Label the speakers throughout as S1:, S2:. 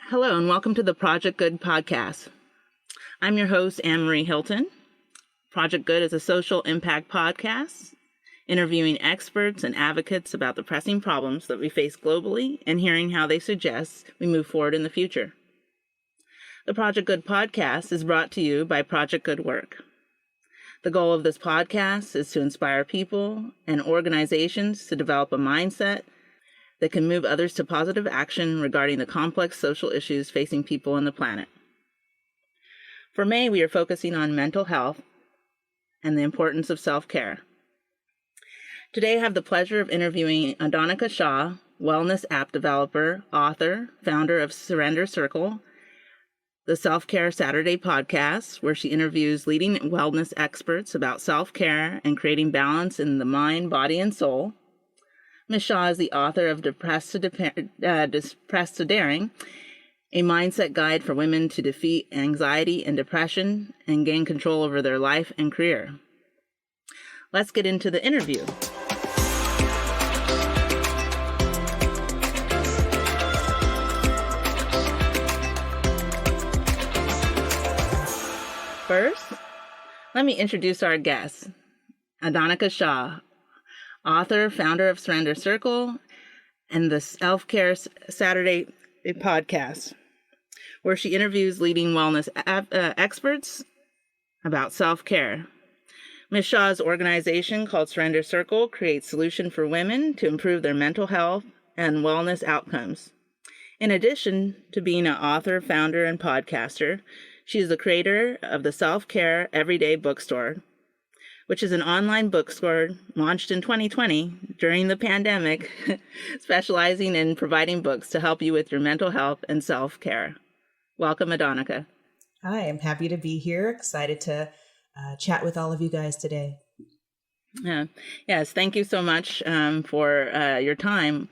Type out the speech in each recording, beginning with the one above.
S1: Hello, and welcome to the Project Good podcast. I'm your host, Anne-Marie Hilton. Project Good is a social impact podcast interviewing experts and advocates about the pressing problems that we face globally and hearing how they suggest we move forward in the future. The Project Good podcast is brought to you by Project Good Work. The goal of this podcast is to inspire people and organizations to develop a mindset that can move others to positive action regarding the complex social issues facing people on the planet. For May, we are focusing on mental health and the importance of self-care. Today, I have the pleasure of interviewing Adonica Shaw, wellness app developer, author, founder of Surrender Circle, the Self-Care Saturday podcast, where she interviews leading wellness experts about self-care and creating balance in the mind, body, and soul. Ms. Shaw is the author of Depressed to Daring, a mindset guide for women to defeat anxiety and depression and gain control over their life and career. Let's get into the interview. First, let me introduce our guest, Adonica Shaw, author, founder of Surrender Circle and the Self-Care Saturday podcast, where she interviews leading wellness experts about self-care. Ms. Shaw's organization, called Surrender Circle, creates solutions for women to improve their mental health and wellness outcomes. In addition to being an author, founder, and podcaster, she is the creator of the Self-Care Everyday Bookstore, which is an online bookstore launched in 2020 during the pandemic, specializing in providing books to help you with your mental health and self-care. Welcome, Adonica.
S2: Hi, I'm happy to be here. Excited to chat with all of you guys today.
S1: Yes, thank you so much for your time.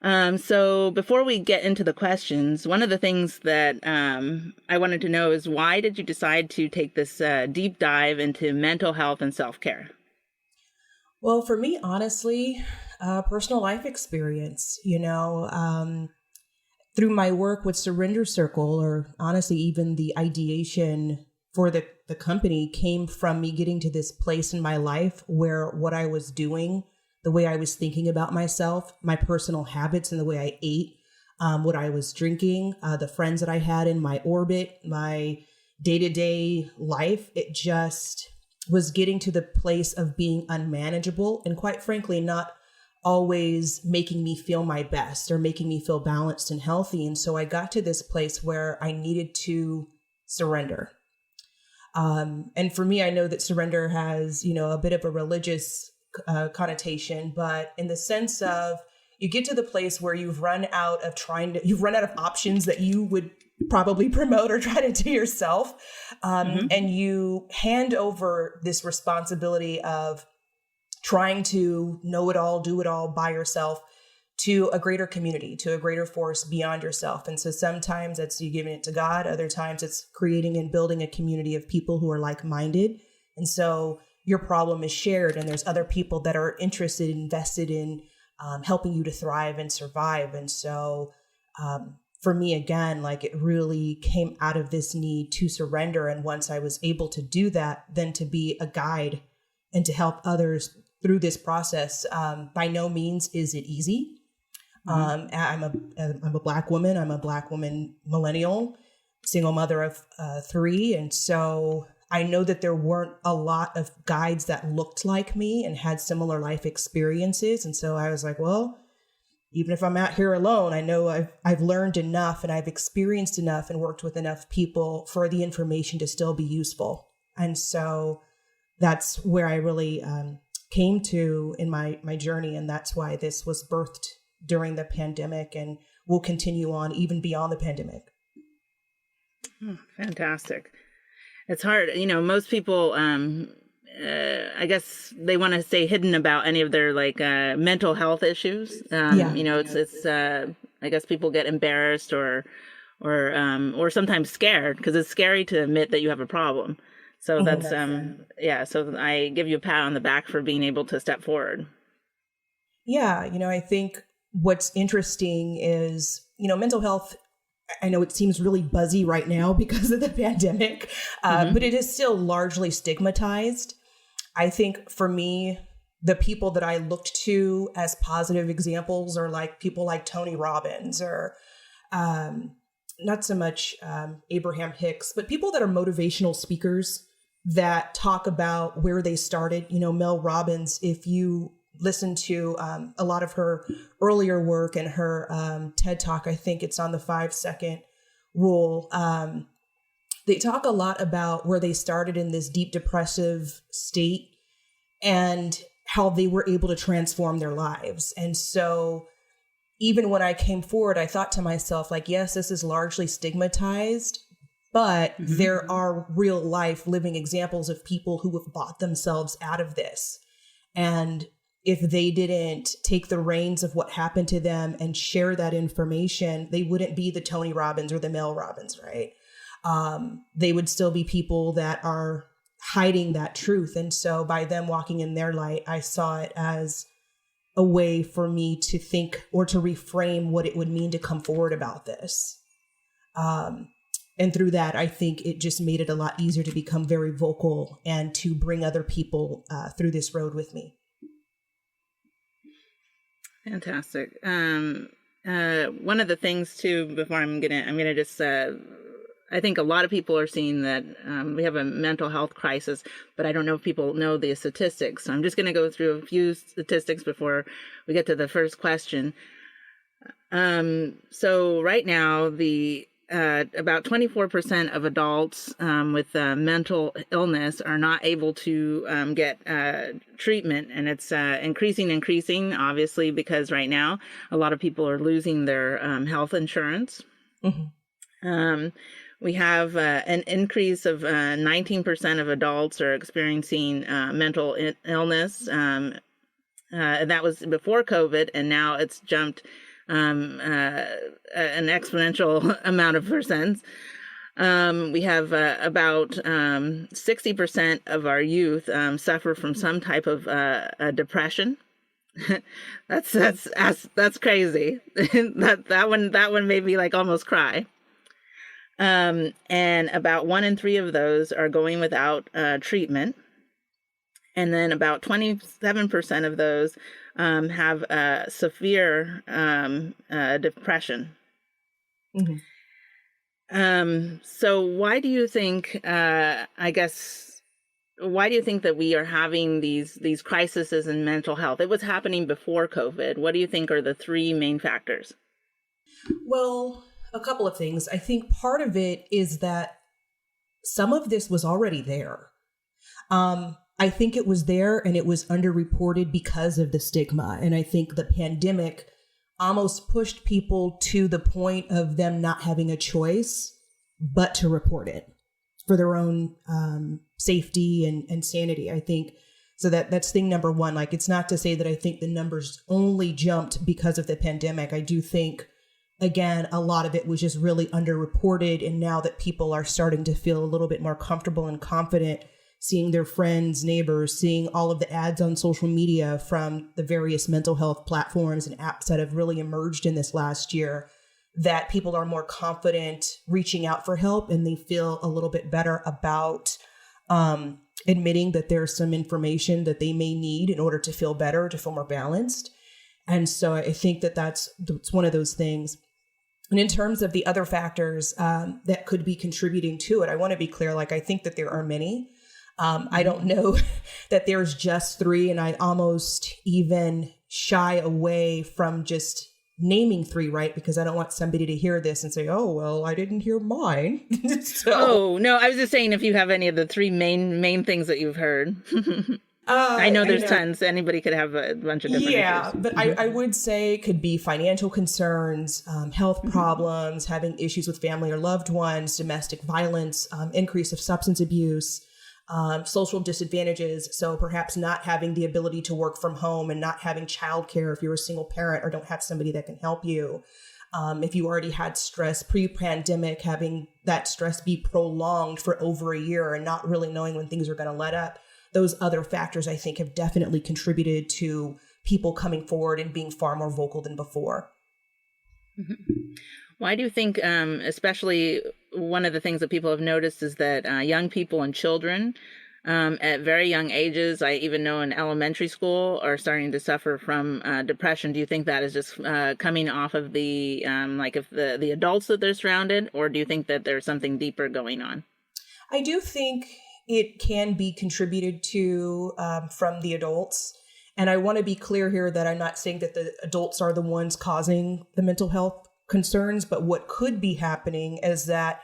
S1: So before we get into the questions, one of the things that I wanted to know is, why did you decide to take this deep dive into mental health and self-care?
S2: Well, for me, honestly, personal life experience, through my work with Surrender Circle, or honestly, even the ideation for the company came from me getting to this place in my life where what I was doing, the way I was thinking about myself, my personal habits and the way I ate, what I was drinking, the friends that I had in my orbit, my day-to-day life, it just was getting to the place of being unmanageable and, quite frankly, not always making me feel my best or making me feel balanced and healthy. And so I got to this place where I needed to surrender. And for me, I know that surrender has, a bit of a religious connotation, but in the sense of, you get to the place where you've run out of options that you would probably promote or try to do yourself. And you hand over this responsibility of trying to know it all, do it all by yourself to a greater community, to a greater force beyond yourself. And so sometimes that's you giving it to God. Other times it's creating and building a community of people who are like-minded. And so your problem is shared, and there's other people that are interested, invested in helping you to thrive and survive. And so for me, again, it really came out of this need to surrender. And once I was able to do that, then to be a guide and to help others through this process. By no means is it easy. I'm a Black woman. I'm a Black woman millennial, single mother of 3. And so I know that there weren't a lot of guides that looked like me and had similar life experiences. And so I was like, well, even if I'm out here alone, I know I've learned enough and I've experienced enough and worked with enough people for the information to still be useful. And so that's where I really came to in my journey. And that's why this was birthed during the pandemic and will continue on even beyond the pandemic.
S1: Oh, fantastic. It's hard. Most people, I guess they want to stay hidden about any of their mental health issues. It's I guess people get embarrassed or sometimes scared, because it's scary to admit that you have a problem. So that's, so I give you a pat on the back for being able to step forward.
S2: Yeah. I think what's interesting is, mental health, I know it seems really buzzy right now because of the pandemic, but it is still largely stigmatized. I think for me, the people that I looked to as positive examples are like people like Tony Robbins or not so much Abraham Hicks, but people that are motivational speakers that talk about where they started. You know, Mel Robbins, if you listen to a lot of her earlier work and her TED Talk, I think it's on the 5-second rule. They talk a lot about where they started in this deep depressive state and how they were able to transform their lives. And so even when I came forward, I thought to myself, like, yes, this is largely stigmatized, but there are real life living examples of people who have bought themselves out of this. And if they didn't take the reins of what happened to them and share that information, they wouldn't be the Tony Robbins or the Mel Robbins, right? They would still be people that are hiding that truth. And so by them walking in their light, I saw it as a way for me to think or to reframe what it would mean to come forward about this. And through that, I think it just made it a lot easier to become very vocal and to bring other people through this road with me.
S1: Fantastic. One of the things too, before I'm gonna just, I think a lot of people are seeing that we have a mental health crisis, but I don't know if people know the statistics. So I'm just gonna go through a few statistics before we get to the first question. So right now, about 24% of adults with mental illness are not able to get treatment, and it's increasing, obviously, because right now a lot of people are losing their health insurance. We have an increase of 19% of adults are experiencing mental illness. And that was before COVID, and now it's jumped an exponential amount of percents. We have about 60% of our youth suffer from some type of depression. That's crazy. that one made me like almost cry. And about 1 in 3 of those are going without treatment. And then about 27% of those have severe depression. So why do you think, why do you think that we are having these crises in mental health? It was happening before COVID. What do you think are the 3 main factors?
S2: Well, a couple of things. I think part of it is that some of this was already there. I think it was there and it was underreported because of the stigma. And I think the pandemic almost pushed people to the point of them not having a choice but to report it for their own safety and sanity. I think so that's thing number one. Like, it's not to say that I think the numbers only jumped because of the pandemic. I do think, again, a lot of it was just really underreported. And now that people are starting to feel a little bit more comfortable and confident seeing their friends, neighbors, seeing all of the ads on social media from the various mental health platforms and apps that have really emerged in this last year, that people are more confident reaching out for help and they feel a little bit better about admitting that there's some information that they may need in order to feel better, to feel more balanced. And so I think that that's one of those things. And in terms of the other factors that could be contributing to it, I want to be clear, like, I think that there are many. I don't know that there's just 3, and I almost even shy away from just naming 3, right? Because I don't want somebody to hear this and say, oh, well, I didn't hear mine.
S1: Oh, no, I was just saying if you have any of the 3 main things that you've heard. I know there's tons. Anybody could have a bunch of different issues.
S2: But I would say it could be financial concerns, health problems, having issues with family or loved ones, domestic violence, increase of substance abuse, social disadvantages. So perhaps not having the ability to work from home and not having childcare if you're a single parent or don't have somebody that can help you. If you already had stress pre-pandemic, having that stress be prolonged for over a year and not really knowing when things are going to let up. Those other factors, I think, have definitely contributed to people coming forward and being far more vocal than before.
S1: Why do you think, especially one of the things that people have noticed is that young people and children at very young ages, I even know in elementary school, are starting to suffer from depression? Do you think that is just coming off of the like of the adults that they're surrounded, or do you think that there's something deeper going on?
S2: I do think it can be contributed to from the adults. And I want to be clear here that I'm not saying that the adults are the ones causing the mental health concerns, but what could be happening is that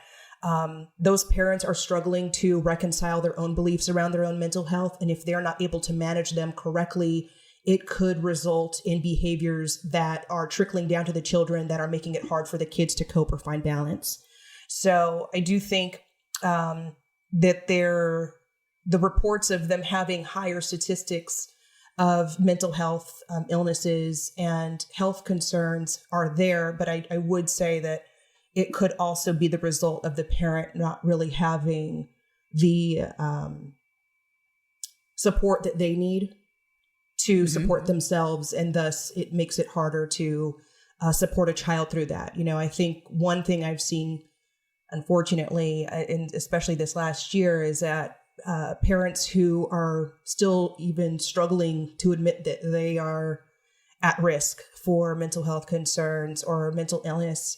S2: those parents are struggling to reconcile their own beliefs around their own mental health. And if they're not able to manage them correctly, it could result in behaviors that are trickling down to the children that are making it hard for the kids to cope or find balance. So I do think that the reports of them having higher statistics of mental health illnesses and health concerns are there. But I would say that it could also be the result of the parent not really having the support that they need to support themselves. And thus it makes it harder to support a child through that. You know, I think one thing I've seen, unfortunately, and especially this last year, is that parents who are still even struggling to admit that they are at risk for mental health concerns or mental illness,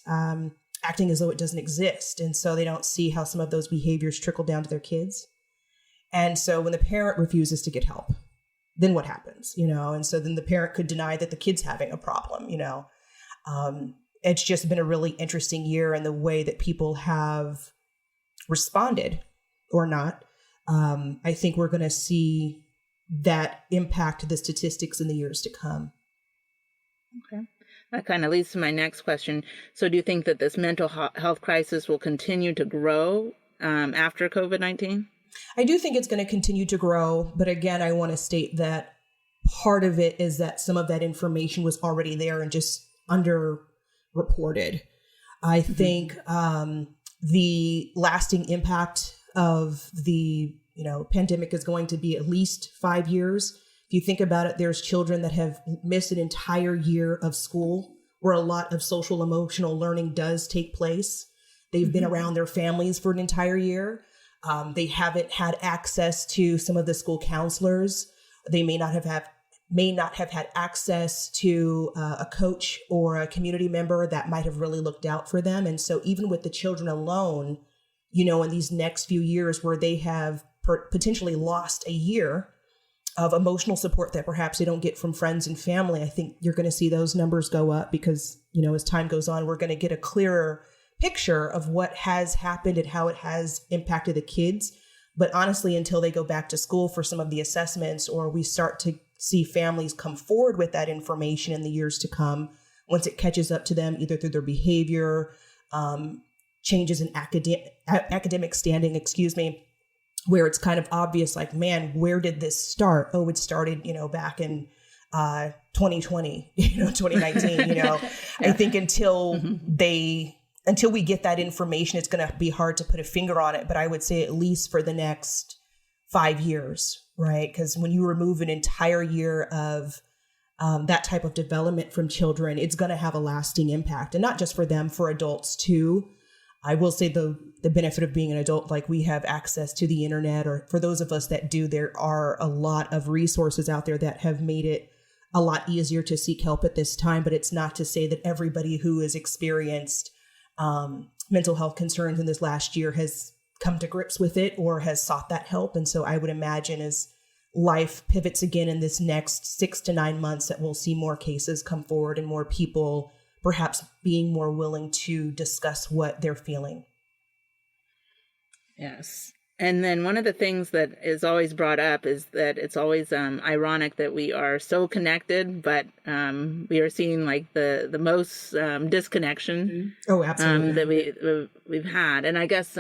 S2: acting as though it doesn't exist. And so they don't see how some of those behaviors trickle down to their kids. And so when the parent refuses to get help, then what happens, you know? And so then the parent could deny that the kid's having a problem, you know? It's just been a really interesting year in the way that people have responded or not. I think we're going to see that impact the statistics in the years to come.
S1: Okay. That kind of leads to my next question. So do you think that this mental health crisis will continue to grow after COVID-19?
S2: I do think it's going to continue to grow. But again, I want to state that part of it is that some of that information was already there and just underreported. I think the lasting impact of the pandemic is going to be at least 5 years. If you think about it, there's children that have missed an entire year of school where a lot of social emotional learning does take place. They've been around their families for an entire year. They haven't had access to some of the school counselors. They may not have had access to a coach or a community member that might have really looked out for them. And so even with the children alone, in these next few years where they have potentially lost a year of emotional support that perhaps they don't get from friends and family, I think you're going to see those numbers go up because, as time goes on, we're going to get a clearer picture of what has happened and how it has impacted the kids. But honestly, until they go back to school for some of the assessments or we start to see families come forward with that information in the years to come, once it catches up to them, either through their behavior, changes in academic standing, where it's kind of obvious, like, man, where did this start? Oh, it started, back in 2020, 2019, Yeah. I think until we get that information, it's going to be hard to put a finger on it. But I would say at least for the next 5 years, right? Because when you remove an entire year of that type of development from children, it's going to have a lasting impact. And not just for them, for adults too. I will say the benefit of being an adult, like we have access to the internet, or for those of us that do, there are a lot of resources out there that have made it a lot easier to seek help at this time. But it's not to say that everybody who has experienced mental health concerns in this last year has come to grips with it or has sought that help. And so I would imagine as life pivots again in this next 6 to 9 months that we'll see more cases come forward and more people perhaps being more willing to discuss what they're feeling.
S1: Yes. And then one of the things that is always brought up is that it's always ironic that we are so connected, but we are seeing like the most disconnection that we've had. And I guess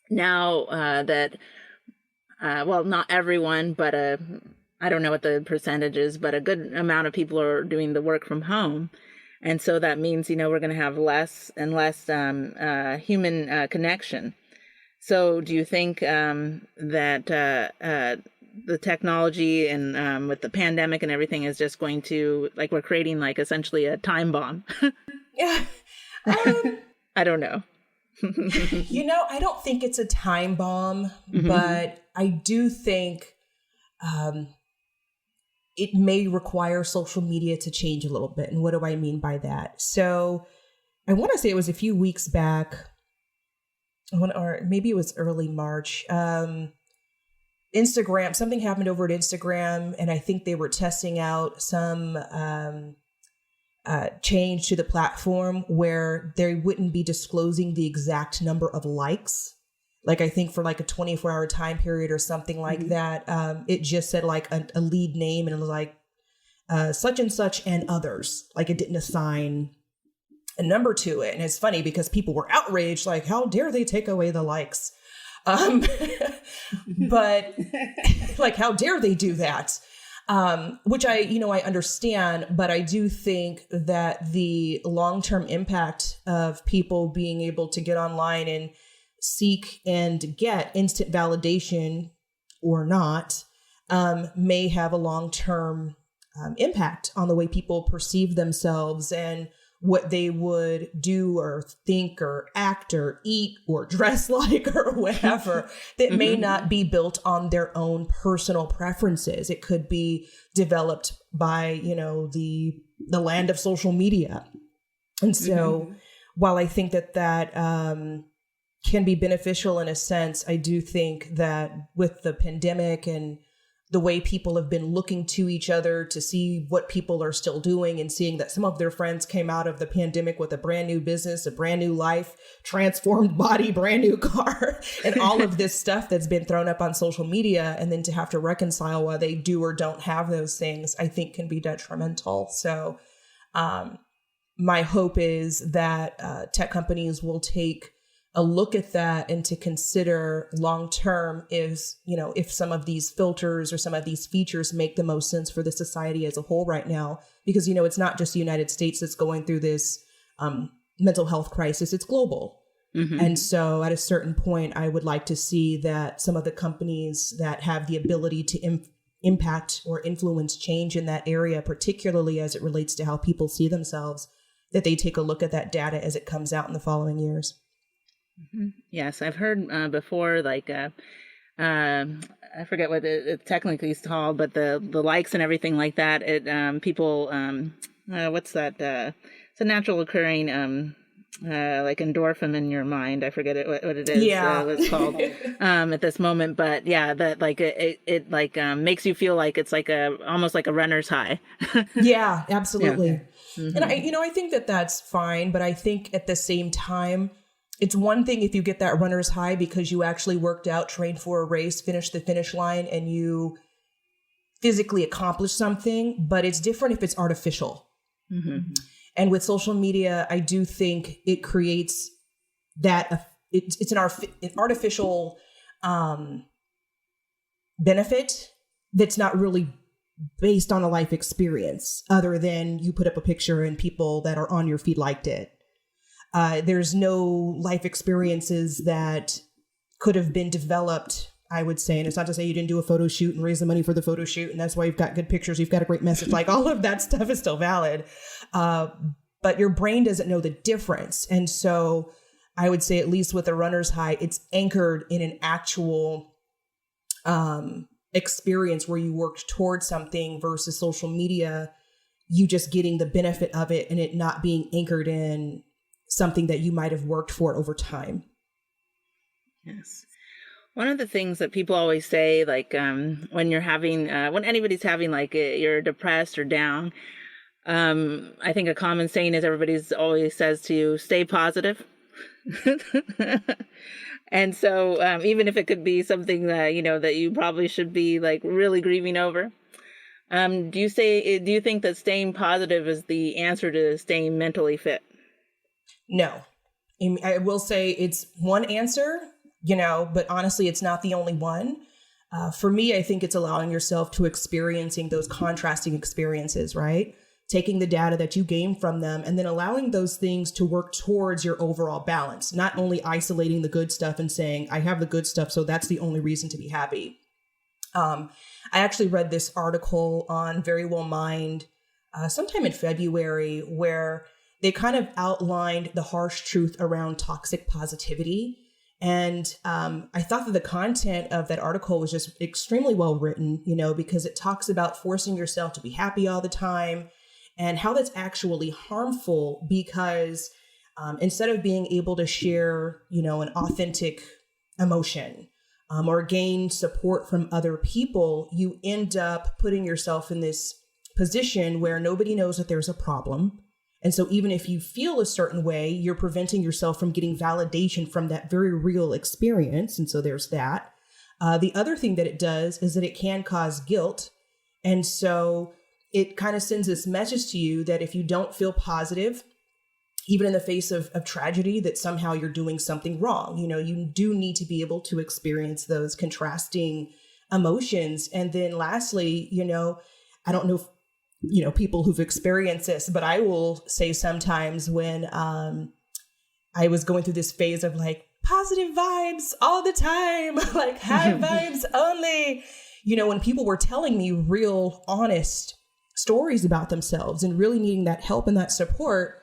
S1: now that, not everyone, but I don't know what the percentage is, but a good amount of people are doing the work from home. And so that means, we're going to have less and less human connection. So do you think that the technology and with the pandemic and everything is just going to, like, we're creating like essentially a time bomb?
S2: Yeah,
S1: I don't know.
S2: I don't think it's a time bomb, but I do think it may require social media to change a little bit. And what do I mean by that? So I want to say it was a few weeks back, or maybe it was early March. Instagram, something happened over at Instagram, and I think they were testing out some change to the platform where they wouldn't be disclosing the exact number of likes. Like, I think for like a 24-hour time period or something like that, it just said like a lead name, and it was like such and such and others. Like, it didn't assign a number to it. And it's funny because people were outraged, like, how dare they take away the likes? But like, how dare they do that? Which I understand, but I do think that the long-term impact of people being able to get online and seek and get instant validation or not, may have a long-term impact on the way people perceive themselves and what they would do or think or act or eat or dress like or whatever that may not be built on their own personal preferences. It could be developed by, the land of social media. And so while I think that can be beneficial in a sense, I do think that with the pandemic and the way people have been looking to each other to see what people are still doing and seeing that some of their friends came out of the pandemic with a brand new business, a brand new life, transformed body, brand new car, and all of this stuff that's been thrown up on social media. And then to have to reconcile why they do or don't have those things, I think can be detrimental. So my hope is that tech companies will take a look at that and to consider long-term if some of these filters or some of these features make the most sense for the society as a whole right now, because, it's not just the United States that's going through this mental health crisis, it's global. And so at a certain point, I would like to see that some of the companies that have the ability to impact or influence change in that area, particularly as it relates to how people see themselves, that they take a look at that data as it comes out in the following years.
S1: Yes, I've heard before, like, I forget what it technically is called, but the likes and everything like that, people, what's that? It's a natural occurring, like endorphin in your mind. I forget what it is, what it's called at this moment. But yeah, that like it like makes you feel like it's like almost like a runner's high.
S2: Yeah, absolutely. Yeah. And I think that that's fine, but I think at the same time, it's one thing if you get that runner's high because you actually worked out, trained for a race, finished the finish line, and you physically accomplished something, but it's different if it's artificial. And with social media, I do think it creates that it's an artificial benefit that's not really based on a life experience, other than you put up a picture and people that are on your feed liked it. There's no life experiences that could have been developed, I would say. And it's not to say you didn't do a photo shoot and raise the money for the photo shoot, and that's why you've got good pictures, you've got a great message. Like, all of that stuff is still valid. But your brain doesn't know the difference. And so I would say, at least with a runner's high, it's anchored in an actual experience where you worked towards something, versus social media, you just getting the benefit of it and it not being anchored in something that you might have worked for over time.
S1: Yes. One of the things that people always say, like when you're having, when anybody's having like you're depressed or down, I think a common saying is everybody's always says to you, stay positive. And so even if it could be something that, that you probably should be like really grieving over, do you think that staying positive is the answer to staying mentally fit?
S2: No. I will say it's one answer, but honestly, it's not the only one. For me, I think it's allowing yourself to experiencing those contrasting experiences, right? Taking the data that you gain from them and then allowing those things to work towards your overall balance, not only isolating the good stuff and saying, I have the good stuff, so that's the only reason to be happy. I actually read this article on Very Well Mind sometime in February, where they kind of outlined the harsh truth around toxic positivity. And I thought that the content of that article was just extremely well written, because it talks about forcing yourself to be happy all the time and how that's actually harmful because instead of being able to share, an authentic emotion or gain support from other people, you end up putting yourself in this position where nobody knows that there's a problem. And so even if you feel a certain way, you're preventing yourself from getting validation from that very real experience. And so there's that. The other thing that it does is that it can cause guilt. And so it kind of sends this message to you that if you don't feel positive, even in the face of tragedy, that somehow you're doing something wrong. You do need to be able to experience those contrasting emotions. And then lastly, I don't know if people who've experienced this, but I will say sometimes when I was going through this phase of like positive vibes all the time, like high vibes only, when people were telling me real, honest stories about themselves and really needing that help and that support,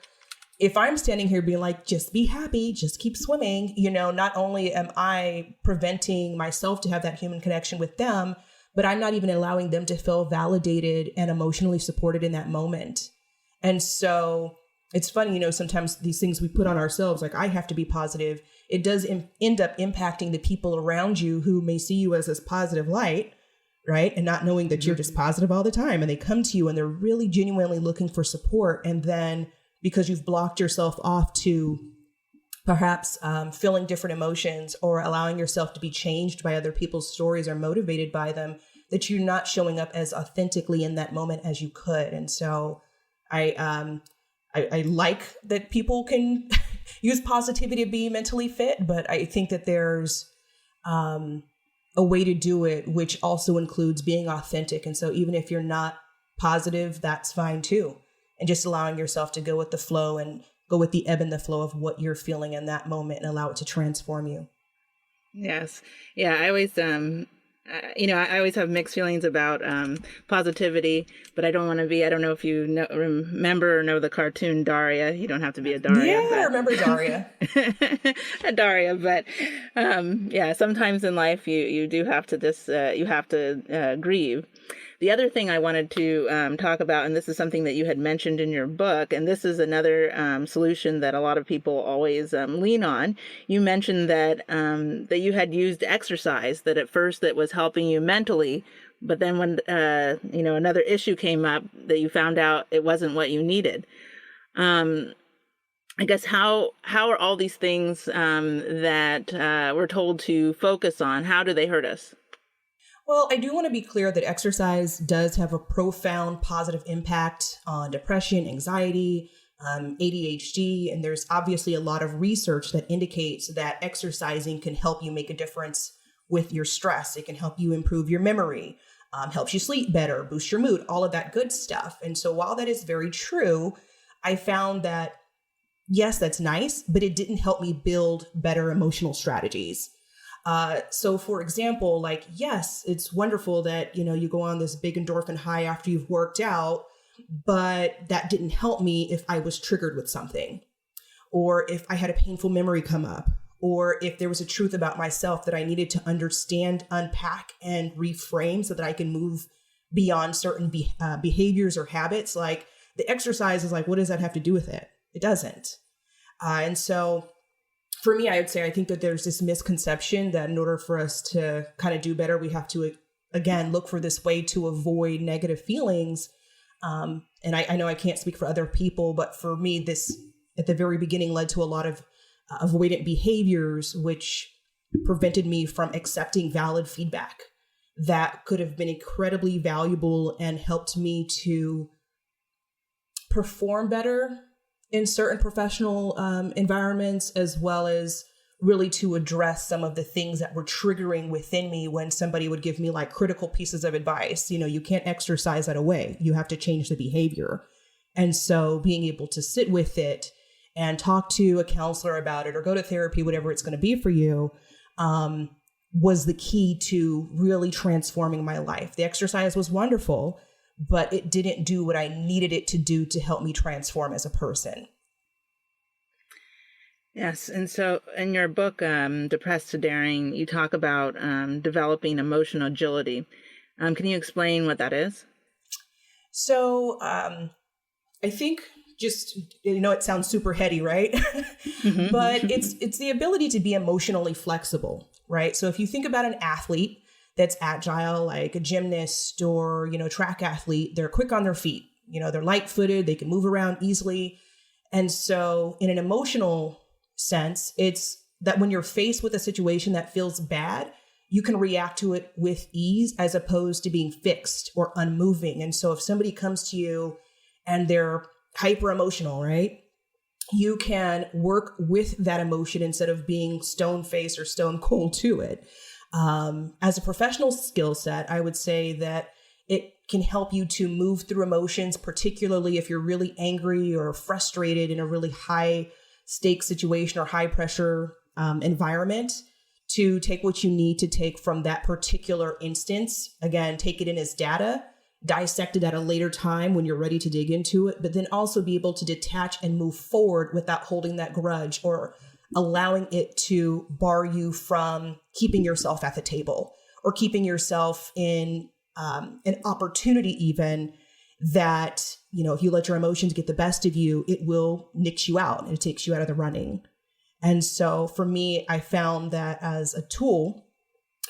S2: if I'm standing here being like, just be happy, just keep swimming, not only am I preventing myself to have that human connection with them, but I'm not even allowing them to feel validated and emotionally supported in that moment. And so it's funny, sometimes these things we put on ourselves, like I have to be positive, it does end up impacting the people around you who may see you as this positive light, right? And not knowing that you're just positive all the time. And they come to you and they're really genuinely looking for support. And then because you've blocked yourself off to perhaps feeling different emotions or allowing yourself to be changed by other people's stories or motivated by them, that you're not showing up as authentically in that moment as you could. And so I like that people can use positivity to be mentally fit, but I think that there's a way to do it, which also includes being authentic. And so even if you're not positive, that's fine too. And just allowing yourself to go with the flow and go with the ebb and the flow of what you're feeling in that moment and allow it to transform you.
S1: Yes. Yeah. I always, I always have mixed feelings about positivity, but I don't want to be, I don't know if you remember or know the cartoon Daria. You don't have to be a Daria.
S2: Yeah, I remember Daria.
S1: A Daria, but sometimes in life you do have to grieve. The other thing I wanted to talk about, and this is something that you had mentioned in your book, and this is another solution that a lot of people always lean on. You mentioned that that you had used exercise, that at first it was helping you mentally, but then when another issue came up, that you found out it wasn't what you needed. I guess how are all these things that we're told to focus on, how do they hurt us?
S2: Well, I do want to be clear that exercise does have a profound positive impact on depression, anxiety, ADHD, and there's obviously a lot of research that indicates that exercising can help you make a difference with your stress. It can help you improve your memory, helps you sleep better, boost your mood, all of that good stuff. And so while that is very true, I found that, yes, that's nice, but it didn't help me build better emotional strategies. So for example, like, yes, it's wonderful that, you go on this big endorphin high after you've worked out, but that didn't help me if I was triggered with something, or if I had a painful memory come up, or if there was a truth about myself that I needed to understand, unpack, and reframe so that I can move beyond certain behaviors or habits. Like the exercise is like, what does that have to do with it? It doesn't. And so for me, I would say, I think that there's this misconception that in order for us to kind of do better, we have to, again, look for this way to avoid negative feelings. And I know I can't speak for other people, but for me, this at the very beginning led to a lot of avoidant behaviors, which prevented me from accepting valid feedback that could have been incredibly valuable and helped me to perform better in certain professional environments, as well as really to address some of the things that were triggering within me when somebody would give me like critical pieces of advice. You can't exercise that away. You have to change the behavior. And so being able to sit with it and talk to a counselor about it or go to therapy, whatever it's going to be for you, was the key to really transforming my life. The exercise was wonderful, but it didn't do what I needed it to do to help me transform as a person.
S1: Yes. And so in your book, Depressed to Daring, you talk about developing emotional agility. Can you explain what that is?
S2: So I think just, it sounds super heady, right? But it's the ability to be emotionally flexible, right? So if you think about an athlete that's agile, like a gymnast or, track athlete, they're quick on their feet, they're light footed, they can move around easily. And so in an emotional sense, it's that when you're faced with a situation that feels bad, you can react to it with ease as opposed to being fixed or unmoving. And so if somebody comes to you and they're hyper emotional, right? You can work with that emotion instead of being stone faced or stone cold to it. As a professional skill set, I would say that it can help you to move through emotions, particularly if you're really angry or frustrated in a really high stake situation or high pressure environment, to take what you need to take from that particular instance. Again, take it in as data, dissect it at a later time when you're ready to dig into it, but then also be able to detach and move forward without holding that grudge or allowing it to bar you from keeping yourself at the table or keeping yourself in an opportunity even that, if you let your emotions get the best of you, it will nix you out and it takes you out of the running. And so for me, I found that as a tool,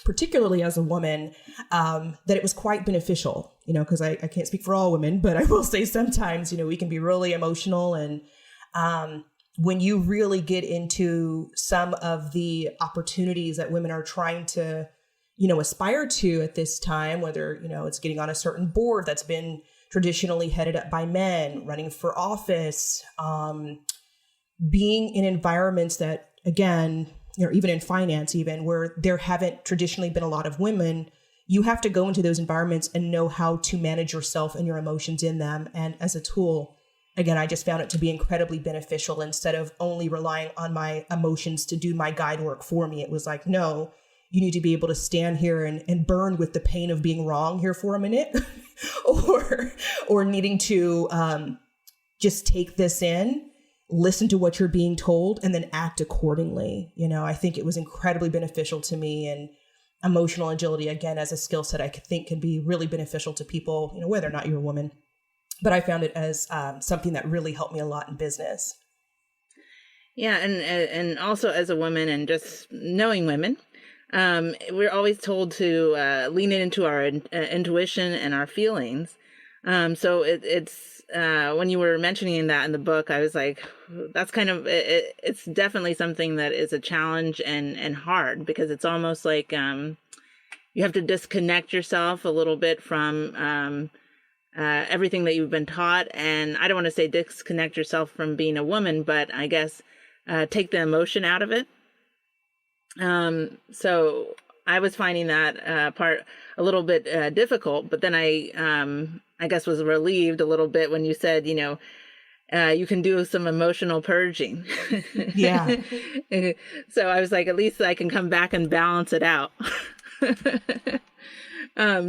S2: particularly as a woman, that it was quite beneficial, because I can't speak for all women, but I will say sometimes, we can be really emotional. And when you really get into some of the opportunities that women are trying to, aspire to at this time, whether, it's getting on a certain board that's been traditionally headed up by men, running for office, being in environments that, again, even in finance, even where there haven't traditionally been a lot of women, you have to go into those environments and know how to manage yourself and your emotions in them. And as a tool, again, I just found it to be incredibly beneficial. Instead of only relying on my emotions to do my guide work for me, it was like, no, you need to be able to stand here and burn with the pain of being wrong here for a minute or needing to just take this in, listen to what you're being told, and then act accordingly. I think it was incredibly beneficial to me, and emotional agility, again, as a skill set, I think can be really beneficial to people, whether or not you're a woman. But I found it as something that really helped me a lot in business.
S1: Yeah. And also as a woman and just knowing women, we're always told to lean into our intuition and our feelings. So it's when you were mentioning that in the book, I was like, that's kind of, it's definitely something that is a challenge and hard, because it's almost like you have to disconnect yourself a little bit from everything that you've been taught. And I don't want to say disconnect yourself from being a woman, but I guess take the emotion out of it. So I was finding that part a little bit difficult, but then I guess was relieved a little bit when you said, you can do some emotional purging.
S2: Yeah.
S1: So I was like, at least I can come back and balance it out.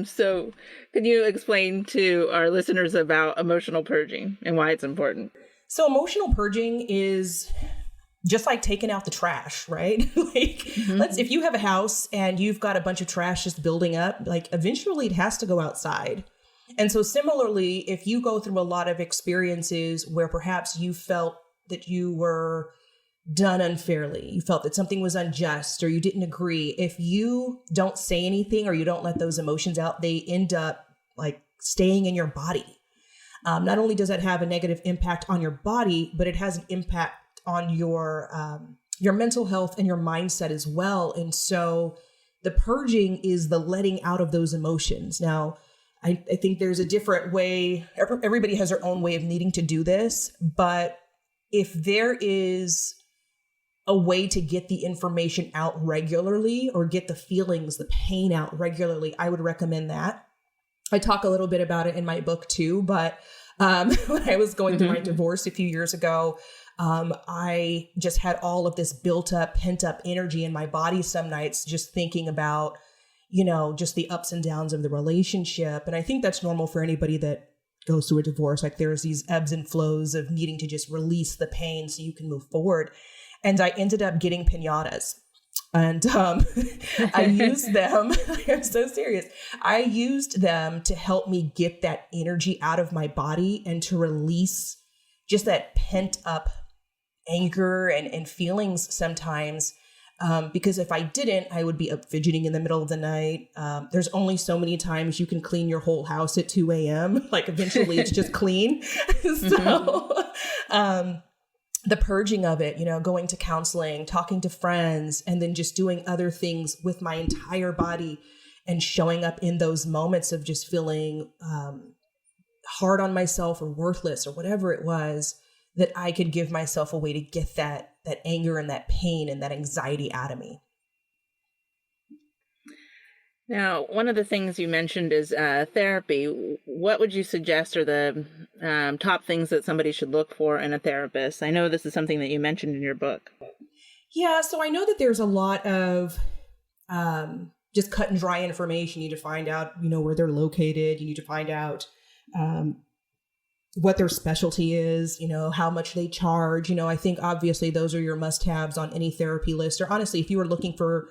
S1: So can you explain to our listeners about emotional purging and why it's important?
S2: So emotional purging is just like taking out the trash, right? If you have a house and you've got a bunch of trash just building up, eventually it has to go outside. And so similarly, if you go through a lot of experiences where perhaps you felt that you were done unfairly, you felt that something was unjust or you didn't agree, if you don't say anything or you don't let those emotions out, they end up staying in your body. Not only does that have a negative impact on your body, but it has an impact on your mental health and your mindset as well. And so the purging is the letting out of those emotions. Now, I think there's a different way. Everybody has their own way of needing to do this. But if there is a way to get the information out regularly or get the feelings, the pain out regularly, I would recommend that. I talk a little bit about it in my book too, but when I was going through my divorce a few years ago, I just had all of this built up, pent up energy in my body some nights, just thinking about, just the ups and downs of the relationship. And I think that's normal for anybody that goes through a divorce. There's these ebbs and flows of needing to just release the pain so you can move forward. and I ended up getting piñatas. And I used them. I'm so serious. I used them to help me get that energy out of my body and to release just that pent up anger and feelings sometimes. Because if I didn't, I would be up fidgeting in the middle of the night. There's only so many times you can clean your whole house at 2 a.m. Like eventually it's just clean. So, the purging of it, going to counseling, talking to friends, and then just doing other things with my entire body and showing up in those moments of just feeling hard on myself or worthless or whatever it was, that I could give myself a way to get that anger and that pain and that anxiety out of me.
S1: Now, one of the things you mentioned is therapy. What would you suggest are the top things that somebody should look for in a therapist? I know this is something that you mentioned in your book.
S2: Yeah, so I know that there's a lot of just cut and dry information. You need to find out, where they're located. You need to find out what their specialty is, how much they charge. I think obviously those are your must-haves on any therapy list. Or honestly, if you were looking for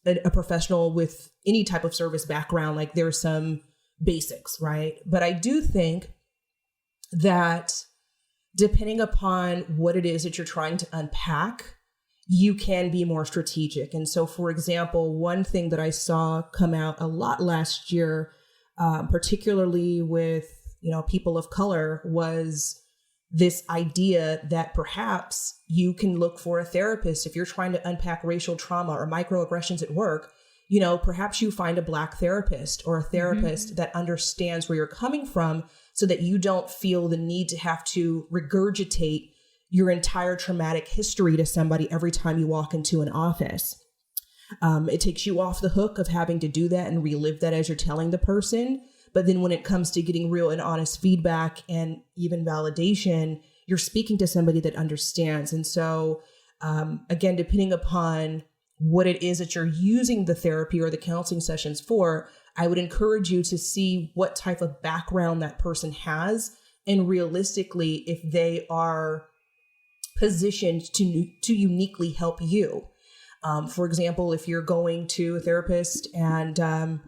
S2: a professional with any type of service background, like there's some basics, right? But I do think that depending upon what it is that you're trying to unpack, you can be more strategic. And so, for example, one thing that I saw come out a lot last year, particularly with, people of color, was this idea that perhaps you can look for a therapist if you're trying to unpack racial trauma or microaggressions at work. Perhaps you find a Black therapist or a therapist that understands where you're coming from, so that you don't feel the need to have to regurgitate your entire traumatic history to somebody every time you walk into an office. It takes you off the hook of having to do that and relive that as you're telling the person. But then when it comes to getting real and honest feedback and even validation, you're speaking to somebody that understands. And so, again, depending upon what it is that you're using the therapy or the counseling sessions for, I would encourage you to see what type of background that person has, and realistically, if they are positioned to uniquely help you. For example, if you're going to a therapist and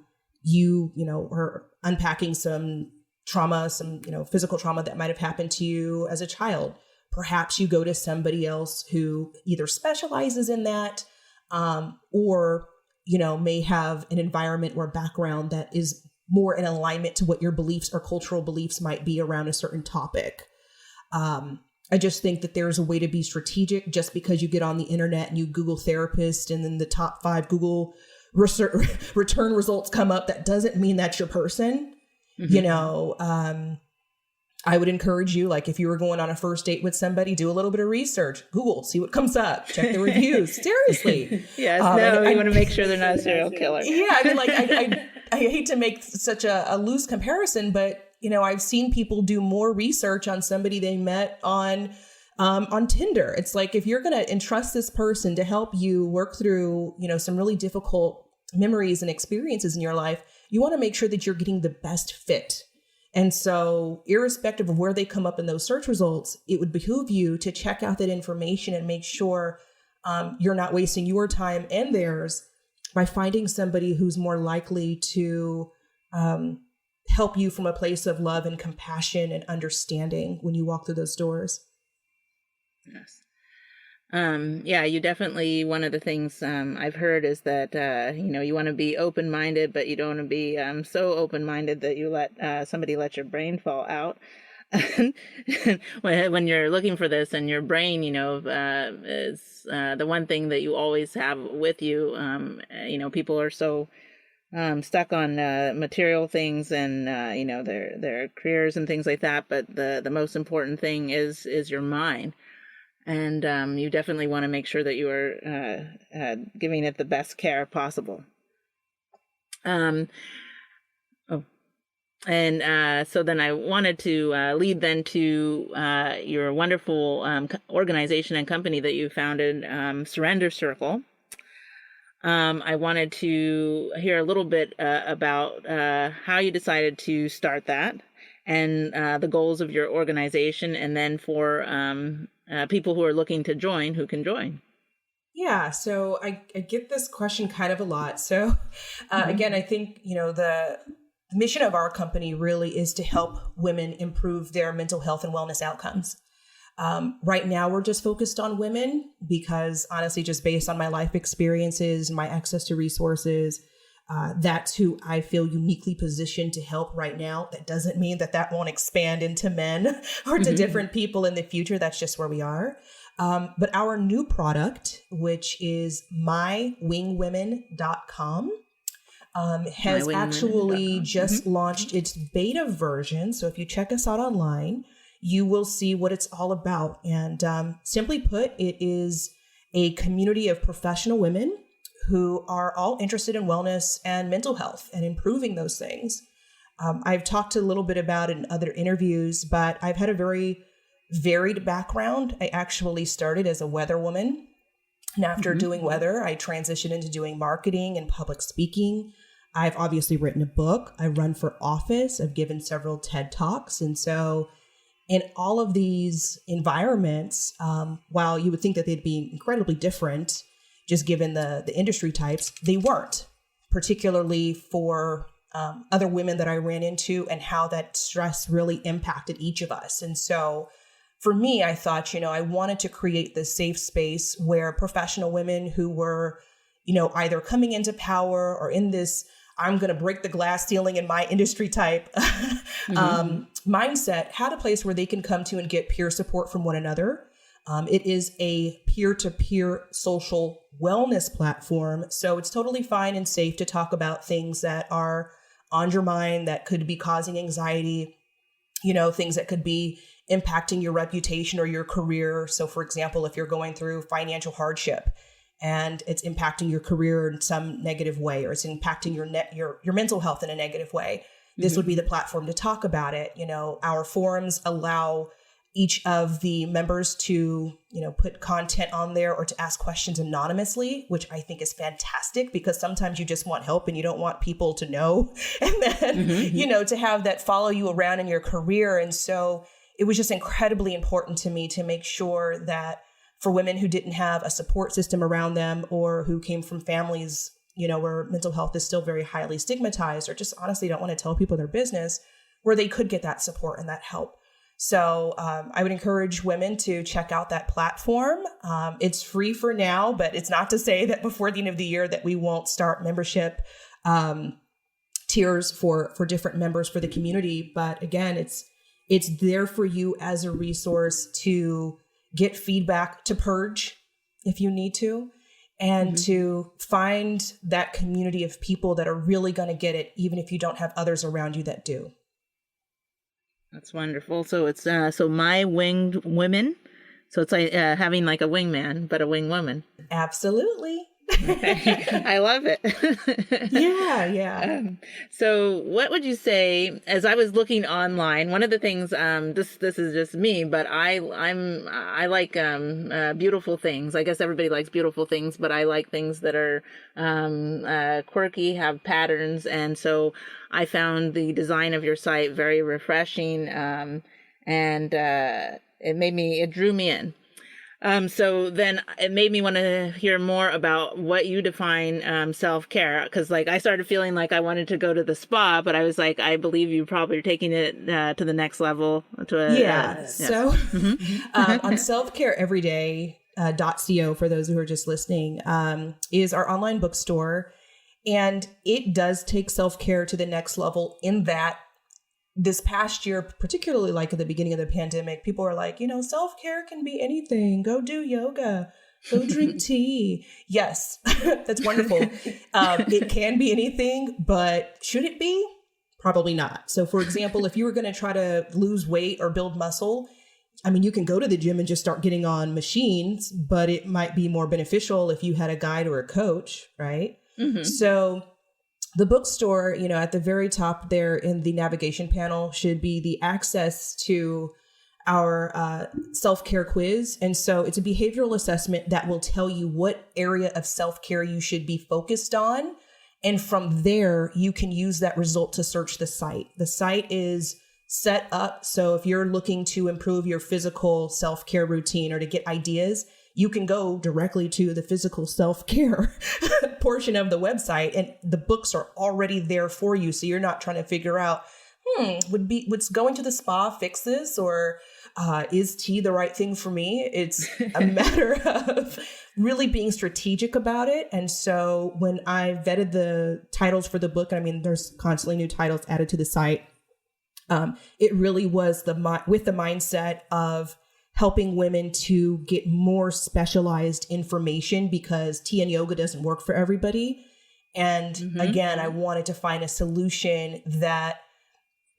S2: you are unpacking some trauma, some physical trauma that might have happened to you as a child, perhaps you go to somebody else who either specializes in that, or may have an environment or background that is more in alignment to what your beliefs or cultural beliefs might be around a certain topic. I just think that there's a way to be strategic. Just because you get on the internet and you Google therapist and then the top 5 Google return results come up, that doesn't mean that's your person. I would encourage you, like if you were going on a first date with somebody, do a little bit of research, Google, see what comes up, check the reviews. Seriously.
S1: Yes, you want to make sure they're not a serial killer.
S2: Yeah. I mean, I hate to make such a loose comparison, but I've seen people do more research on somebody they met on Tinder. It's like, if you're going to entrust this person to help you work through, some really difficult memories and experiences in your life, you want to make sure that you're getting the best fit. And so irrespective of where they come up in those search results, it would behoove you to check out that information and make sure you're not wasting your time and theirs by finding somebody who's more likely to help you from a place of love and compassion and understanding when you walk through those doors.
S1: Yes. You definitely, one of the things I've heard is that, you want to be open-minded, but you don't want to be so open-minded that you let somebody let your brain fall out. When you're looking for this, and your brain, is the one thing that you always have with you. People are so stuck on material things and their careers and things like that, but the most important thing is your mind. And you definitely want to make sure that you are giving it the best care possible. So then I wanted to lead then to your wonderful organization and company that you founded, Surrender Circle. I wanted to hear a little bit about how you decided to start that, and the goals of your organization, and then for people who are looking to join, who can join.
S2: Yeah, so I get this question kind of a lot. So again, I think, the mission of our company really is to help women improve their mental health and wellness outcomes. Right now, we're just focused on women because honestly, just based on my life experiences, my access to resources, that's who I feel uniquely positioned to help right now. That doesn't mean that won't expand into men or to different people in the future. That's just where we are. But our new product, which is mywingwomen.com, has actually just launched its beta version. So if you check us out online, you will see what it's all about. And simply put, it is a community of professional women who are all interested in wellness and mental health and improving those things. I've talked a little bit about it in other interviews, but I've had a very varied background. I actually started as a weather woman. And after doing weather, I transitioned into doing marketing and public speaking. I've obviously written a book. I run for office. I've given several TED Talks. And so in all of these environments, while you would think that they'd be incredibly different, just given the industry types, they weren't, particularly for other women that I ran into and how that stress really impacted each of us. And so for me, I thought, I wanted to create this safe space where professional women who were, either coming into power or in this, I'm going to break the glass ceiling in my industry type mindset, had a place where they can come to and get peer support from one another. It is a peer-to-peer social wellness platform. So it's totally fine and safe to talk about things that are on your mind that could be causing anxiety, things that could be impacting your reputation or your career. So for example, if you're going through financial hardship and it's impacting your career in some negative way, or it's impacting your mental health in a negative way, this would be the platform to talk about it. Our forums allow each of the members to, put content on there or to ask questions anonymously, which I think is fantastic because sometimes you just want help and you don't want people to know. And then, to have that follow you around in your career. And so it was just incredibly important to me to make sure that for women who didn't have a support system around them or who came from families, where mental health is still very highly stigmatized or just honestly don't want to tell people their business, where they could get that support and that help. So I would encourage women to check out that platform. It's free for now, but it's not to say that before the end of the year that we won't start membership tiers for different members for the community. But again, it's there for you as a resource to get feedback, to purge if you need to, and to find that community of people that are really going to get it, even if you don't have others around you that do.
S1: That's wonderful. So it's so My Winged Women. So it's like having like a wingman, but a winged woman.
S2: Absolutely.
S1: I love it.
S2: Yeah.
S1: So what would you say, as I was looking online, one of the things, this is just me, but I like beautiful things. I guess everybody likes beautiful things, but I like things that are quirky, have patterns. And so I found the design of your site very refreshing, and it drew me in. So then it made me want to hear more about what you define self-care, because like I started feeling like I wanted to go to the spa, but I was like, I believe you probably are taking it to the next level.
S2: So on Self-Care Everyday .co, for those who are just listening, is our online bookstore. And it does take self-care to the next level in that this past year, particularly like at the beginning of the pandemic, people are like, self-care can be anything. Go do yoga, go drink tea. Yes, that's wonderful. It can be anything, but should it be? Probably not. So for example, if you were going to try to lose weight or build muscle, you can go to the gym and just start getting on machines, but it might be more beneficial if you had a guide or a coach, right? So the bookstore, at the very top there in the navigation panel should be the access to our self-care quiz. And so it's a behavioral assessment that will tell you what area of self-care you should be focused on. And from there, you can use that result to search the site. The site is set up so if you're looking to improve your physical self-care routine or to get ideas, you can go directly to the physical self-care portion of the website, and the books are already there for you. So you're not trying to figure out, would going to the spa fix this, or is tea the right thing for me? It's a matter of really being strategic about it. And so when I vetted the titles for the book, I mean, there's constantly new titles added to the site. It really was with the mindset of helping women to get more specialized information, because tea and yoga doesn't work for everybody. And again, I wanted to find a solution that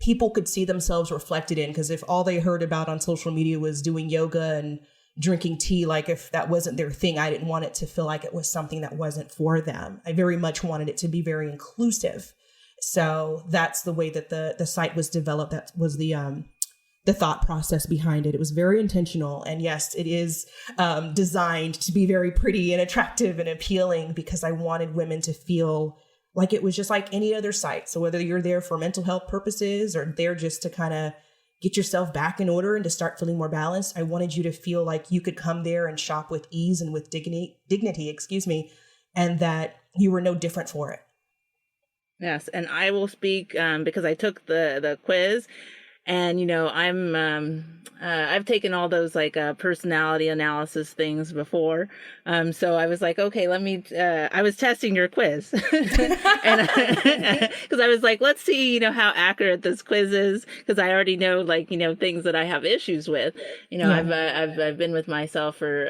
S2: people could see themselves reflected in, because if all they heard about on social media was doing yoga and drinking tea, like if that wasn't their thing, I didn't want it to feel like it was something that wasn't for them. I very much wanted it to be very inclusive. So that's the way that the site was developed. That was the thought process behind it. It was very intentional. And yes, it is designed to be very pretty and attractive and appealing, because I wanted women to feel like it was just like any other site. So whether you're there for mental health purposes or there just to kind of get yourself back in order and to start feeling more balanced, I wanted you to feel like you could come there and shop with ease and with dignity, and that you were no different for it.
S1: Yes, and I will speak because I took the quiz, and I've taken all those like personality analysis things before, so I was like, okay, let me. I was testing your quiz, and because I was like, let's see, how accurate this quiz is, because I already know things that I have issues with. I've been with myself for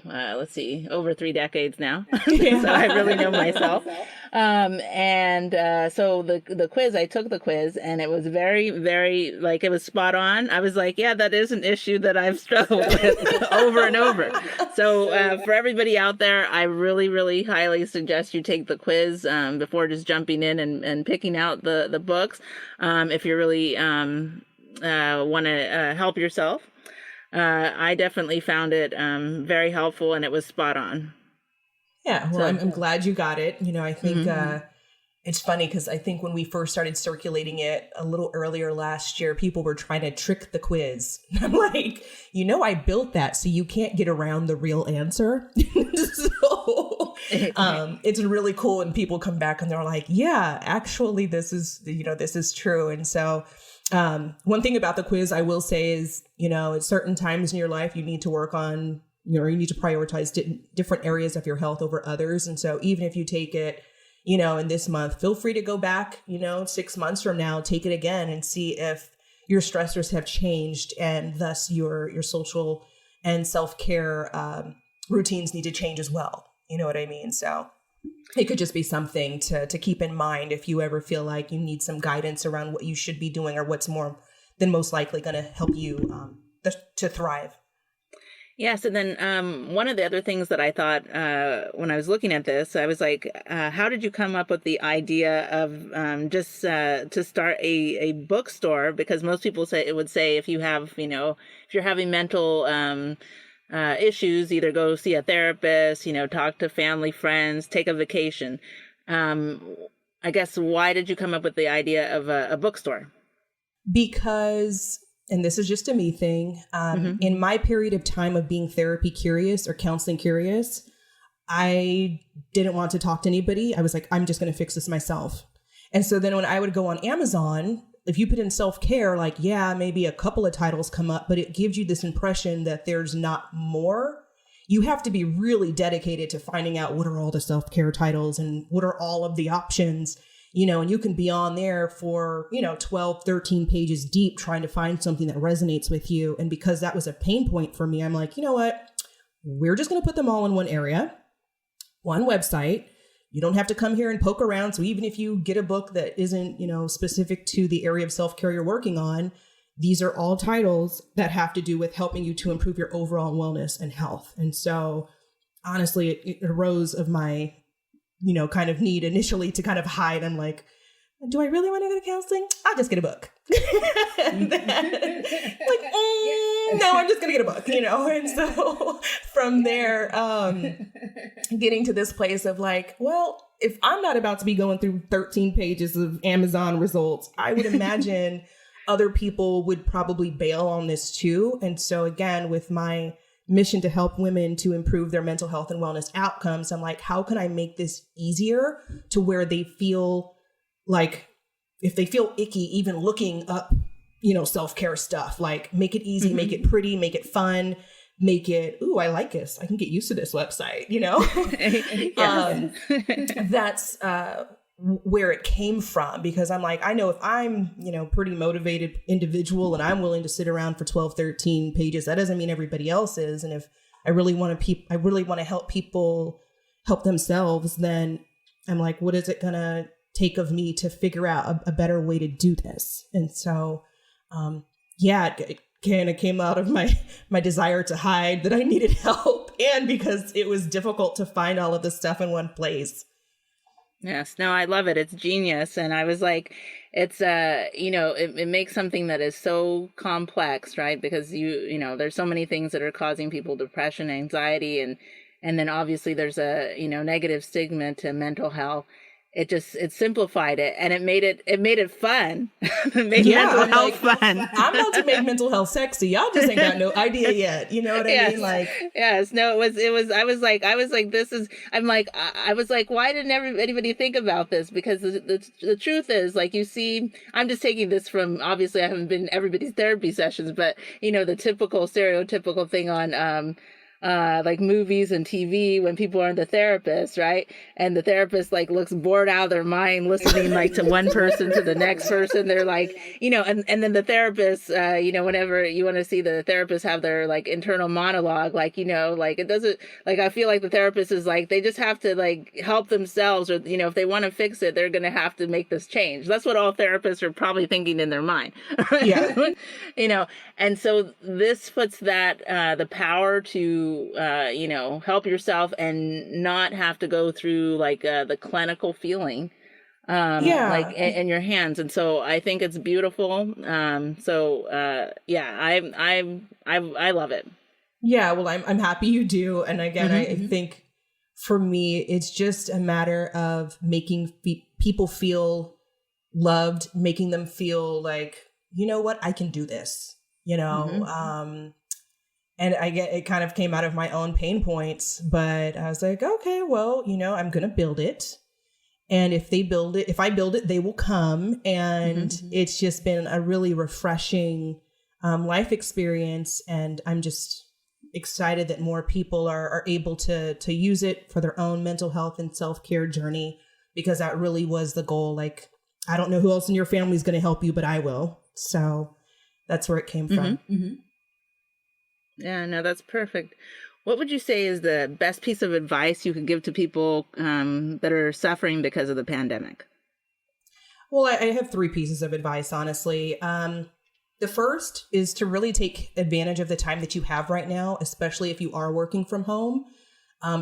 S1: let's see, over 3 decades now, so I really know myself. So the quiz, I took the quiz, and it was very, very, it was spot on. I was like, yeah, that is an issue that I've struggled with over and over. So, for everybody out there, I really, really highly suggest you take the quiz, before just jumping in and picking out the books. If you really, want to, help yourself. I definitely found it, very helpful, and it was spot on.
S2: Yeah, well, I'm glad you got it. I think it's funny because I think when we first started circulating it a little earlier last year, people were trying to trick the quiz. I'm like, I built that so you can't get around the real answer. So it's really cool when people come back and they're like, yeah, actually, this is true. And so one thing about the quiz I will say is, at certain times in your life, you need to work on you need to prioritize different areas of your health over others. And so even if you take it, in this month, feel free to go back, 6 months from now, take it again and see if your stressors have changed, and thus your social and self-care routines need to change as well. You know what I mean? So it could just be something to keep in mind if you ever feel like you need some guidance around what you should be doing or what's more than most likely going to help you to thrive.
S1: Yes. And then one of the other things that I thought when I was looking at this, I was like, how did you come up with the idea of just to start a bookstore? Because most people would say if you have, if you're having mental issues, either go see a therapist, talk to family, friends, take a vacation. I guess, why did you come up with the idea of a bookstore?
S2: Because, and this is just a me thing, in my period of time of being therapy curious or counseling curious, I didn't want to talk to anybody. I was like, I'm just going to fix this myself. And so then when I would go on Amazon, if you put in self-care, maybe a couple of titles come up, but it gives you this impression that there's not more. You have to be really dedicated to finding out what are all the self-care titles and what are all of the options. And you can be on there for, 12, 13 pages deep trying to find something that resonates with you. And because that was a pain point for me, I'm like, you know what? We're just going to put them all in one area, one website. You don't have to come here and poke around. So even if you get a book that isn't, specific to the area of self-care you're working on, these are all titles that have to do with helping you to improve your overall wellness and health. And so honestly, it arose of my kind of need initially to kind of hide. I'm like, do I really want to go to counseling? I'll just get a book. And then, no, I'm just going to get a book, And so from there, getting to this place of well, if I'm not about to be going through 13 pages of Amazon results, I would imagine other people would probably bail on this too. And so again, with my mission to help women to improve their mental health and wellness outcomes, I'm like, how can I make this easier to where they feel like, if they feel icky, even looking up, self-care stuff, like make it easy, make it pretty, make it fun, make it, ooh, I like this. I can get used to this website, That's where it came from, because I'm like, I know if I'm, pretty motivated individual and I'm willing to sit around for 12, 13 pages, that doesn't mean everybody else is. And if I really want to help people help themselves, then I'm like, what is it going to take of me to figure out a better way to do this? And so, it kind of came out of my desire to hide that I needed help, and because it was difficult to find all of this stuff in one place.
S1: Yes, no, I love it. It's genius. And I was like, it's, it makes something that is so complex, right? Because there's so many things that are causing people depression, anxiety, and then obviously there's a, negative stigma to mental health. It simplified it, and it made it fun. It made mental health fun.
S2: I'm about to make mental health sexy. Y'all just ain't got no idea yet. You know what I mean? Like,
S1: yes, no, it was, I was like, I was like, why didn't anybody think about this? Because the truth is, like, you see, I'm just taking this from, obviously I haven't been in everybody's therapy sessions, but the typical stereotypical thing on, like movies and TV when people are the therapist, right? And the therapist like looks bored out of their mind listening like to one person to the next person. They're like, and then the therapist, whenever you want to see the therapist have their like internal monologue, like, like it doesn't, like, I feel like the therapist is like, they just have to like help themselves, or, if they want to fix it, they're going to have to make this change. That's what all therapists are probably thinking in their mind. Yeah. And so this puts that, the power to, help yourself and not have to go through like the clinical feeling, like in your hands. And so I think it's beautiful. I love it. Yeah.
S2: Well, I'm happy you do. And again, I think for me, it's just a matter of making people feel loved, making them feel like, you know what, I can do this, and it kind of came out of my own pain points, but I was like, okay, well, I'm going to build it. And if I build it, they will come. And it's just been a really refreshing life experience. And I'm just excited that more people are able to use it for their own mental health and self-care journey, because that really was the goal. Like, I don't know who else in your family is going to help you, but I will. So that's where it came from.
S1: Yeah, no, that's perfect. What would you say is the best piece of advice you could give to people that are suffering because of the pandemic?
S2: Well, I have 3 pieces of advice, honestly. The first is to really take advantage of the time that you have right now, especially if you are working from home.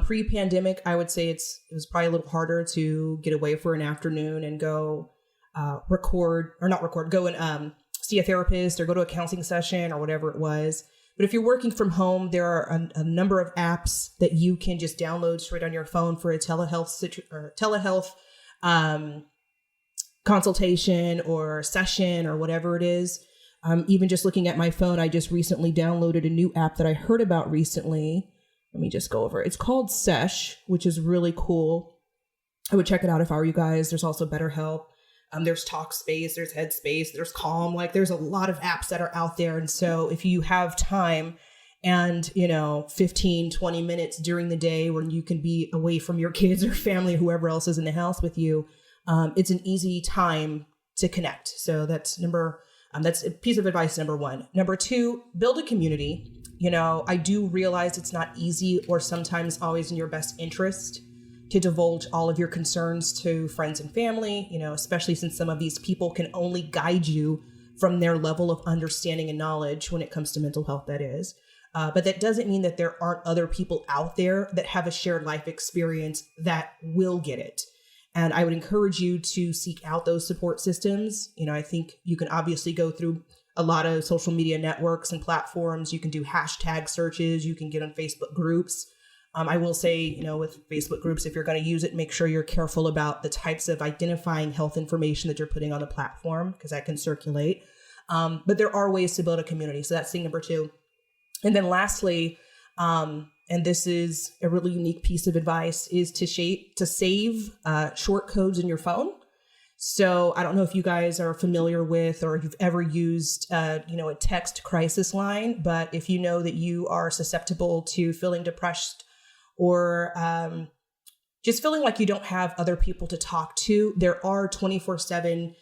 S2: Pre-pandemic, I would say it was probably a little harder to get away for an afternoon and go go and see a therapist or go to a counseling session or whatever it was. But if you're working from home, there are a number of apps that you can just download straight on your phone for a telehealth consultation or session or whatever it is. Even just looking at my phone, I just recently downloaded a new app that I heard about recently. Let me just go over it. It's called Sesh, which is really cool. I would check it out if I were you guys. There's also BetterHelp. There's Talkspace, there's Headspace, there's Calm. Like, there's a lot of apps that are out there. And so if you have time and, 15, 20 minutes during the day when you can be away from your kids or family, or whoever else is in the house with you, it's an easy time to connect. So that's a piece of advice number 1. Number 2, build a community. I do realize it's not easy or sometimes always in your best interest to divulge all of your concerns to friends and family, especially since some of these people can only guide you from their level of understanding and knowledge when it comes to mental health, that is. But that doesn't mean that there aren't other people out there that have a shared life experience that will get it. And I would encourage you to seek out those support systems. I think you can obviously go through a lot of social media networks and platforms. You can do hashtag searches. You can get on Facebook groups. I will say, with Facebook groups, if you're going to use it, make sure you're careful about the types of identifying health information that you're putting on the platform, because that can circulate. But there are ways to build a community. So that's thing number two. And then lastly, and this is a really unique piece of advice, is to save short codes in your phone. So I don't know if you guys are familiar with, or if you've ever used, a text crisis line, but if you know that you are susceptible to feeling depressed or just feeling like you don't have other people to talk to, there are 24/7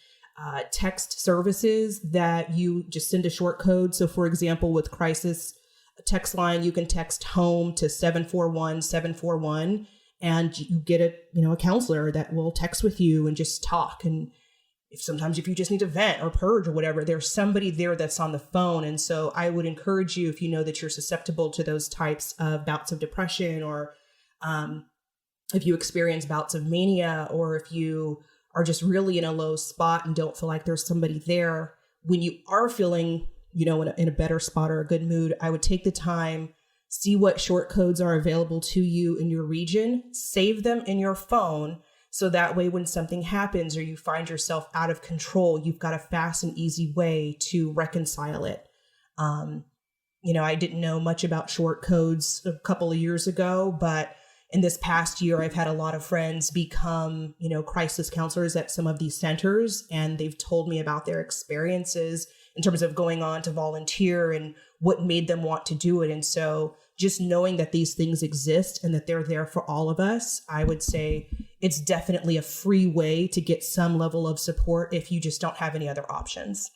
S2: text services that you just send a short code. So for example, with crisis text line, you can text home to 741-741, and you get a counselor that will text with you and just talk. And sometimes if you just need to vent or purge or whatever, there's somebody there that's on the phone. And so I would encourage you, if you know that you're susceptible to those types of bouts of depression, or if you experience bouts of mania, or if you are just really in a low spot and don't feel like there's somebody there, when you are feeling, in a better spot or a good mood, I would take the time, see what short codes are available to you in your region, save them in your phone. So that way, when something happens or you find yourself out of control, you've got a fast and easy way to reconcile it. I didn't know much about short codes a couple of years ago, but in this past year, I've had a lot of friends become, crisis counselors at some of these centers, and they've told me about their experiences in terms of going on to volunteer and what made them want to do it. And so just knowing that these things exist and that they're there for all of us, I would say it's definitely a free way to get some level of support if you just don't have any other options.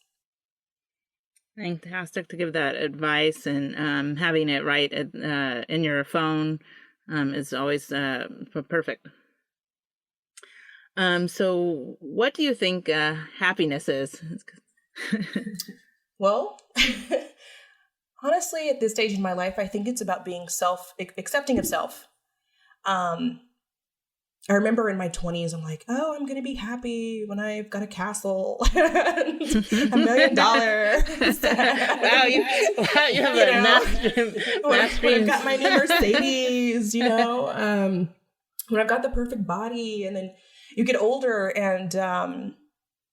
S1: Fantastic to give that advice, and having it right in your phone is always perfect. So what do you think happiness is?
S2: Well, honestly, at this stage in my life, I think it's about being accepting of self. I remember in my 20s, I'm like, oh, I'm going to be happy when I've got a castle, $1 million.
S1: Wow, you have a mass
S2: when I've got my new Mercedes, when I've got the perfect body. And then you get older, and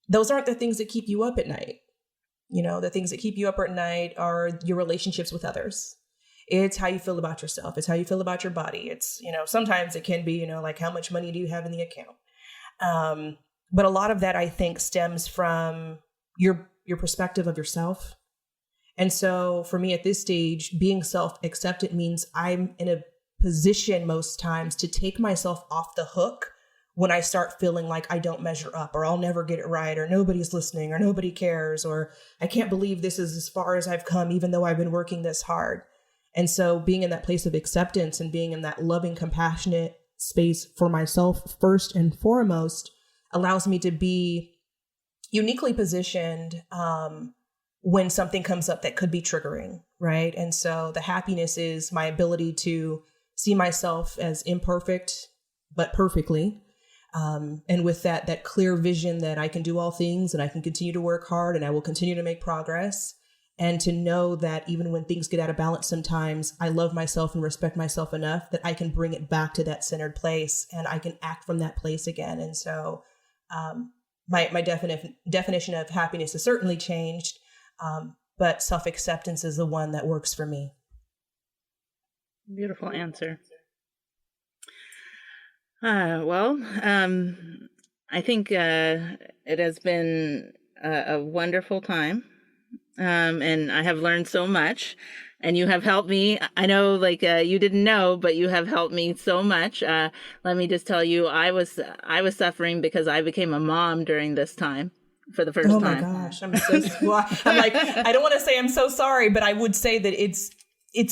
S2: those aren't the things that keep you up at night. The things that keep you up at night are your relationships with others. It's how you feel about yourself. It's how you feel about your body. It's, sometimes it can be, like how much money do you have in the account? But a lot of that, I think, stems from your perspective of yourself. And so for me at this stage, being self-accepted means I'm in a position most times to take myself off the hook when I start feeling like I don't measure up, or I'll never get it right, or nobody's listening, or nobody cares, or I can't believe this is as far as I've come, even though I've been working this hard. And so being in that place of acceptance and being in that loving, compassionate space for myself first and foremost allows me to be uniquely positioned when something comes up that could be triggering, right? And so the happiness is my ability to see myself as imperfect, but perfectly. And with that clear vision that I can do all things, and I can continue to work hard, and I will continue to make progress. And to know that even when things get out of balance, sometimes I love myself and respect myself enough that I can bring it back to that centered place, and I can act from that place again. And so my definition of happiness has certainly changed, but self-acceptance is the one that works for me.
S1: Beautiful answer. I think it has been a wonderful time. And I have learned so much, and you have helped me. I know, you didn't know, but you have helped me so much. Let me just tell you, I was suffering because I became a mom during this time for the first time.
S2: Oh my gosh. I'm like, I don't want to say I'm so sorry, but I would say that it's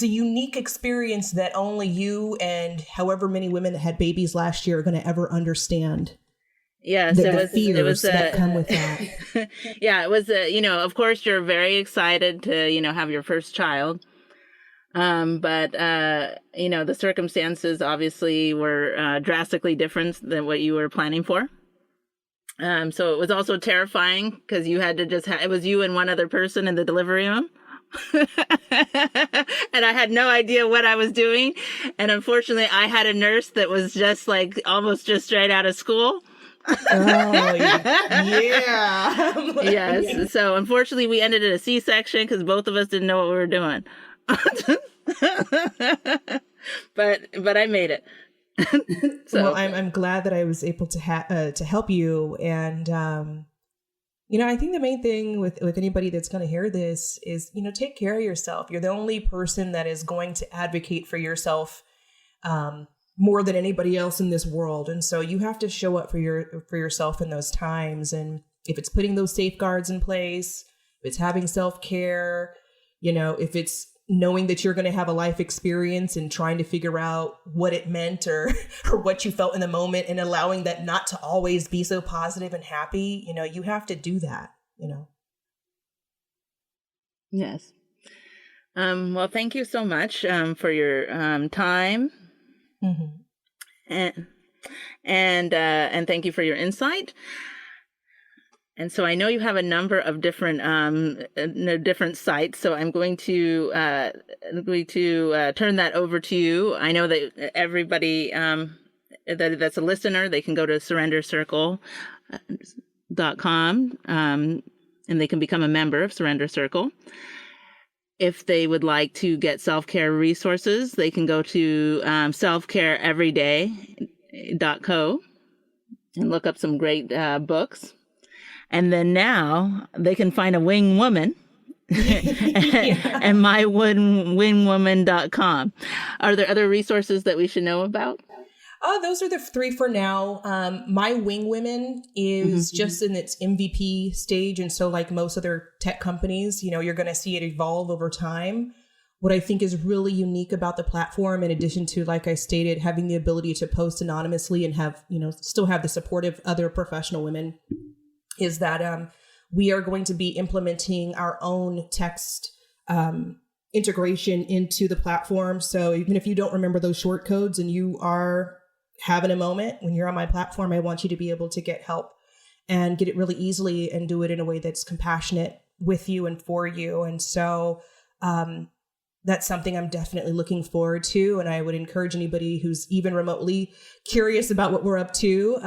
S2: a unique experience that only you and however many women that had babies last year are going to ever understand.
S1: Yes,
S2: the fears that come with that.
S1: Yeah, it was, of course you're very excited to, have your first child. But the circumstances obviously were drastically different than what you were planning for. So it was also terrifying because you had to it was you and one other person in the delivery room. And I had no idea what I was doing. And unfortunately, I had a nurse that was just almost just straight out of school.
S2: Oh, yeah.
S1: Yes. So unfortunately, we ended at a C-section because both of us didn't know what we were doing. but I made it.
S2: Well, I'm glad that I was able to help you. And I think the main thing with anybody that's going to hear this is, take care of yourself. You're the only person that is going to advocate for yourself more than anybody else in this world. And so you have to show up for yourself in those times. And if it's putting those safeguards in place, if it's having self-care, if it's knowing that you're going to have a life experience and trying to figure out what it meant or what you felt in the moment and allowing that not to always be so positive and happy, you have to do that,
S1: Yes. Well, thank you so much for your time. Mm-hmm. And thank you for your insight. And so I know you have a number of different sites. So I'm going to turn that over to you. I know that everybody that's a listener, they can go to surrendercircle.com and they can become a member of Surrender Circle. If they would like to get self-care resources, they can go to selfcareeveryday.co and look up some great books. And then now they can find a wing woman and mywingwoman.com. Are there other resources that we should know about?
S2: Those are the three for now. My Wing Women is just in its MVP stage. And so like most other tech companies, you're going to see it evolve over time. What I think is really unique about the platform, in addition to, like I stated, having the ability to post anonymously and have, still have the support of other professional women, is that we are going to be implementing our own text integration into the platform. So even if you don't remember those short codes and you are having a moment when you're on my platform, I want you to be able to get help and get it really easily and do it in a way that's compassionate with you and for you. And so that's something I'm definitely looking forward to. And I would encourage anybody who's even remotely curious about what we're up to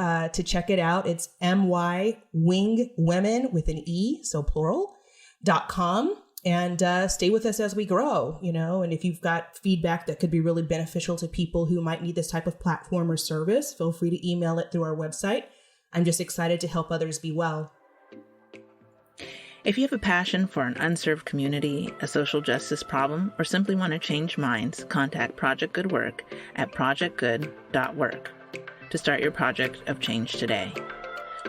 S2: check it out. It's mywingwomen with an E, so plural.com. And stay with us as we grow, and if you've got feedback that could be really beneficial to people who might need this type of platform or service, feel free to email it through our website. I'm just excited to help others be well.
S1: If you have a passion for an unserved community, a social justice problem, or simply want to change minds, contact Project Good Work at projectgood.work to start your project of change today.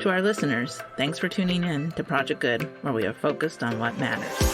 S1: To our listeners, thanks for tuning in to Project Good, where we are focused on what matters.